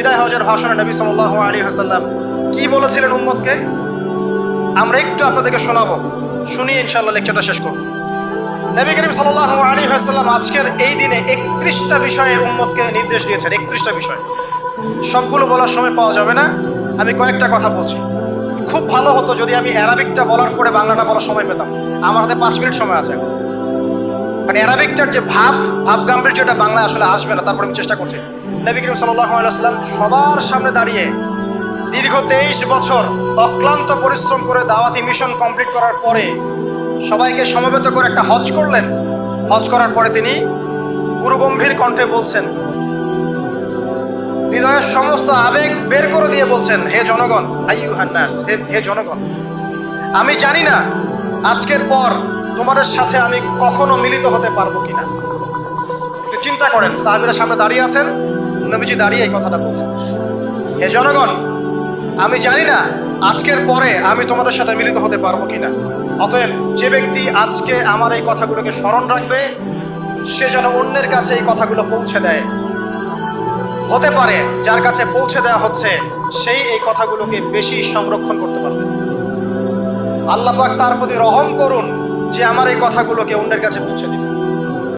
বিদায় হজের ভাষণে নবী সাল্লাল্লাহু আলাইহি ওয়াসাল্লাম কি বলেছিলেন উম্মতকে আমরা একটু আপনাদেরকে শোনাবো, শুনিয়ে ইনশাআল্লাহ লেকচারটা শেষ করব। নবী করিম সাল্লাল্লাহু আলাইহি ওয়াসাল্লাম আজকের এই দিনে 31টা বিষয়ে উম্মতকে নির্দেশ দিয়েছেন। 31টা বিষয়, সবগুলো বলার সময় পাওয়া যাবে না, আমি কয়েকটা কথা বলছি। খুব ভালো হতো যদি আমি অ্যারাবিকটা বলার পরে বাংলাটা বলার সময় পেতাম। আমার হাতে 5 মিনিট সময় আছে, কারণ অ্যারাবিকটার যে ভাব গাম্ভীর্যটা বাংলা আসলে আসবে না, তারপর আমি চেষ্টা করছি। নবী করিম সাল্লাল্লাহু আলাইহি ওয়াসাল্লাম সবার সামনে দাঁড়িয়ে দীর্ঘ 23 বছর অক্লান্ত পরিশ্রম করে দাওয়াতি মিশন কমপ্লিট করার পরে সবাইকে সমবেত করে একটা হজ করলেন। হজ করার পরে তিনি গুরুগম্ভীর কণ্ঠে বলছেন, হৃদয়ের সমস্ত আবেগ বের করে দিয়ে বলছেন, হে জনগণ, আইয়ুহান নাস, হে জনগণ, আমি জানি না আজকের পর তোমাদের সাথে আমি কখনো মিলিত হতে পারবো কিনা। একটু চিন্তা করেন, সাহাবীরা সামনে দাঁড়িয়ে আছেন, নবীজি দাঁড়িয়ে এই কথাটা বলছেন, হে জনগণ, আমি জানি না আজকের পরে আমি তোমাদের সাথে মিলিত হতে পারবো কিনা। অতএব যে ব্যক্তি আজকে আমার এই কথাগুলোকে স্মরণ রাখবে সে যেন অন্যের কাছে এই কথাগুলো পৌঁছে দেয়। হতে পারে যার কাছে পৌঁছে দেওয়া হচ্ছে সেই এই কথাগুলোকে বেশি সংরক্ষণ করতে পারবে। আল্লাহ পাক তার প্রতি রহম করুন যে আমার এই কথাগুলোকে অন্যের কাছে পৌঁছে দিবে।